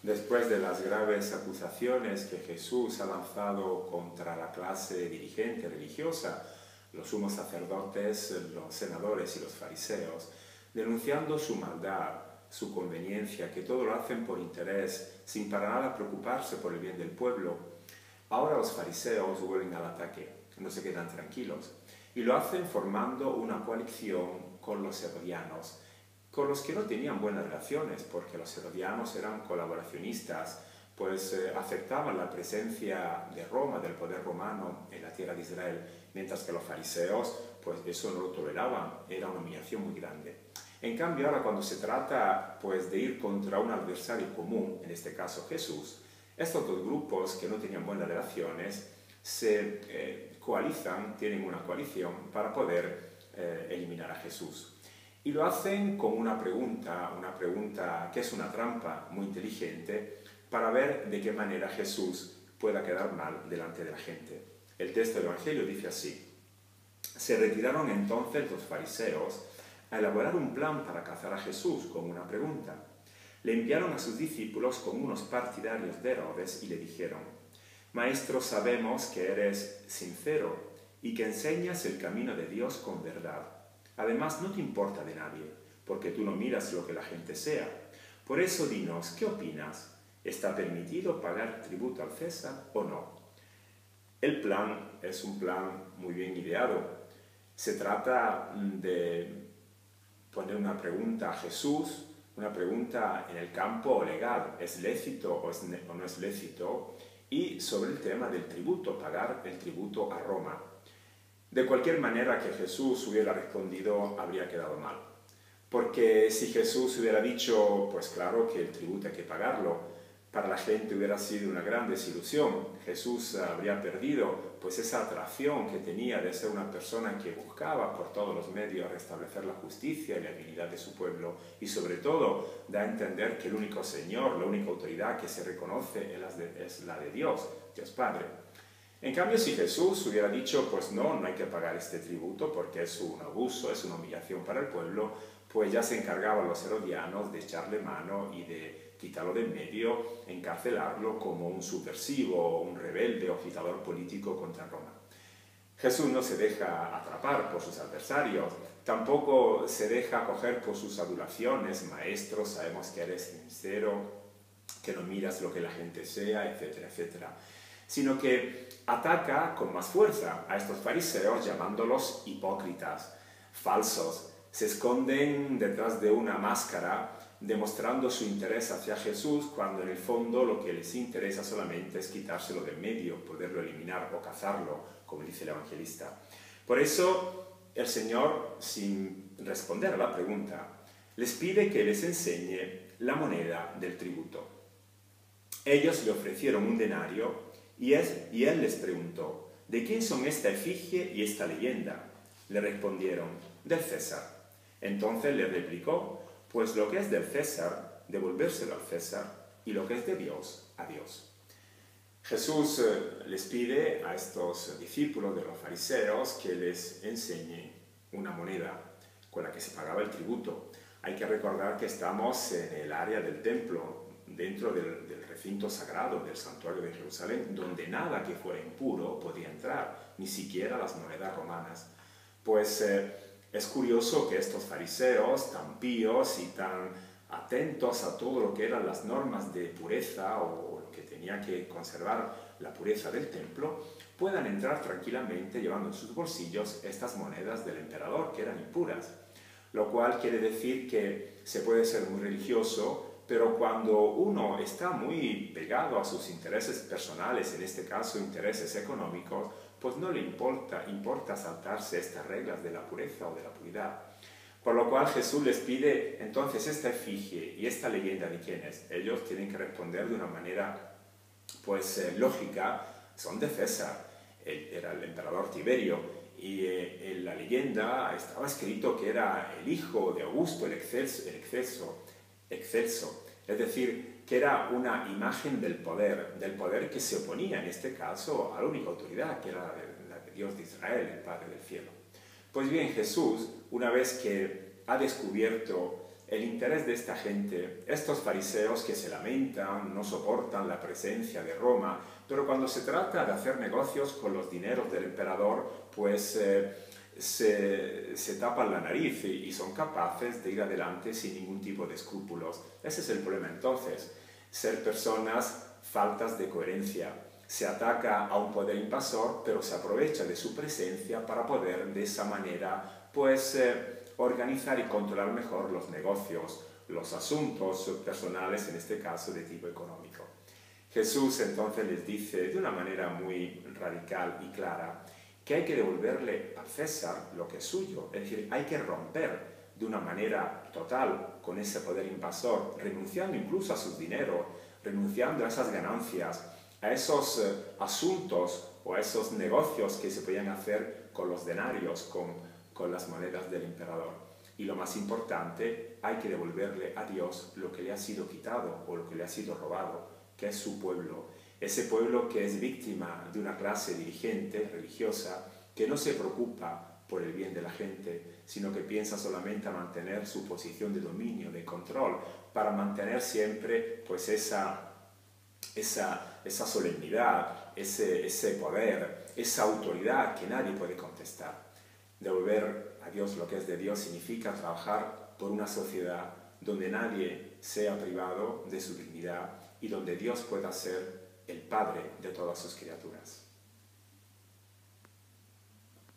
Después de las graves acusaciones que Jesús ha lanzado contra la clase dirigente religiosa, los sumos sacerdotes, los senadores y los fariseos, denunciando su maldad, su conveniencia, que todo lo hacen por interés, sin para nada preocuparse por el bien del pueblo, ahora los fariseos vuelven al ataque, no se quedan tranquilos, y lo hacen formando una coalición con los herodianos, con los que no tenían buenas relaciones, porque los herodianos eran colaboracionistas, pues aceptaban la presencia de Roma, del poder romano en la tierra de Israel, mientras que los fariseos, pues eso no lo toleraban, era una humillación muy grande. En cambio, ahora cuando se trata pues, de ir contra un adversario común, en este caso Jesús, estos dos grupos que no tenían buenas relaciones se coalizan, tienen una coalición para poder eliminar a Jesús. Y lo hacen con una pregunta que es una trampa muy inteligente para ver de qué manera Jesús pueda quedar mal delante de la gente. El texto del Evangelio dice así: se retiraron entonces los fariseos a elaborar un plan para cazar a Jesús con una pregunta. Le enviaron a sus discípulos con unos partidarios de Herodes y le dijeron: Maestro, sabemos que eres sincero y que enseñas el camino de Dios con verdad. Además, no te importa de nadie, porque tú no miras lo que la gente sea. Por eso dinos, ¿qué opinas? ¿Está permitido pagar tributo al César o no? El plan es un plan muy bien ideado. Se trata de poner una pregunta a Jesús, una pregunta en el campo legal, ¿es lícito o no es lícito? Y sobre el tema del tributo, pagar el tributo a Roma. De cualquier manera que Jesús hubiera respondido, habría quedado mal. Porque si Jesús hubiera dicho, pues claro que el tributo hay que pagarlo, para la gente hubiera sido una gran desilusión. Jesús habría perdido pues esa atracción que tenía de ser una persona que buscaba por todos los medios restablecer la justicia y la dignidad de su pueblo, y sobre todo da a entender que el único Señor, la única autoridad que se reconoce es la de Dios, Dios Padre. En cambio, si Jesús hubiera dicho, pues no hay que pagar este tributo porque es un abuso, es una humillación para el pueblo, pues ya se encargaban los herodianos de echarle mano y de quitarlo de en medio, encarcelarlo como un subversivo, un rebelde o agitador político contra Roma. Jesús no se deja atrapar por sus adversarios, tampoco se deja coger por sus adulaciones: maestro, sabemos que eres sincero, que no miras lo que la gente sea, etcétera, etcétera. Sino que ataca con más fuerza a estos fariseos llamándolos hipócritas, falsos. Se esconden detrás de una máscara demostrando su interés hacia Jesús, cuando en el fondo lo que les interesa solamente es quitárselo de en medio, poderlo eliminar o cazarlo, como dice el evangelista. Por eso el Señor, sin responder a la pregunta, les pide que les enseñe la moneda del tributo. Ellos le ofrecieron un denario y él les preguntó: ¿de quién son esta efigie y esta leyenda? Le respondieron: del César. Entonces le replicó: pues lo que es del César, devolvérselo al César, y lo que es de Dios, a Dios. Jesús les pide a estos discípulos de los fariseos que les enseñen una moneda con la que se pagaba el tributo. Hay que recordar que estamos en el área del templo, dentro del recinto sagrado del santuario de Jerusalén, donde nada que fuera impuro podía entrar, ni siquiera las monedas romanas. Pues es curioso que estos fariseos, tan píos y tan atentos a todo lo que eran las normas de pureza o lo que tenía que conservar la pureza del templo, puedan entrar tranquilamente llevando en sus bolsillos estas monedas del emperador, que eran impuras. Lo cual quiere decir que se puede ser muy religioso, pero cuando uno está muy pegado a sus intereses personales, en este caso intereses económicos, pues no le importa saltarse estas reglas de la pureza o de la puridad. Por lo cual Jesús les pide entonces esta efigie y esta leyenda de quién es. Ellos tienen que responder de una manera pues lógica: son de César, era el emperador Tiberio, y en la leyenda estaba escrito que era el hijo de Augusto, el excelso, es decir, que era una imagen del poder que se oponía en este caso a la única autoridad, que era la de Dios de Israel, el Padre del cielo. Pues bien, Jesús, una vez que ha descubierto el interés de esta gente, estos fariseos que se lamentan, no soportan la presencia de Roma, pero cuando se trata de hacer negocios con los dineros del emperador, pues se tapan la nariz y son capaces de ir adelante sin ningún tipo de escrúpulos. Ese es el problema entonces, ser personas faltas de coherencia. Se ataca a un poder invasor, pero se aprovecha de su presencia para poder de esa manera pues organizar y controlar mejor los negocios, los asuntos personales, en este caso de tipo económico. Jesús entonces les dice de una manera muy radical y clara que hay que devolverle al César lo que es suyo, es decir, hay que romper de una manera total con ese poder invasor, renunciando incluso a su dinero, renunciando a esas ganancias, a esos asuntos o a esos negocios que se podían hacer con los denarios, con las monedas del emperador. Y lo más importante, hay que devolverle a Dios lo que le ha sido quitado o lo que le ha sido robado, que es su pueblo. Ese pueblo que es víctima de una clase dirigente, religiosa, que no se preocupa por el bien de la gente, sino que piensa solamente a mantener su posición de dominio, de control, para mantener siempre pues esa solemnidad, ese poder, esa autoridad que nadie puede contestar. Devolver a Dios lo que es de Dios significa trabajar por una sociedad donde nadie sea privado de su dignidad y donde Dios pueda ser el Padre de todas sus criaturas.